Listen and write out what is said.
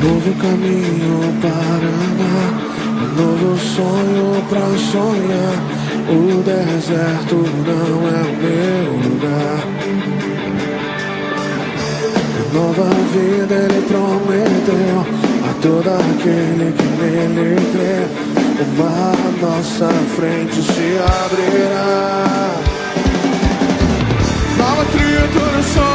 Novo caminho para andar, novo sonho pra sonhar. O deserto não é o meu lugar. Nova vida ele prometeu a todo aquele que nele crê. O mar à nossa frente se abrirá. Nova trilha, todo som.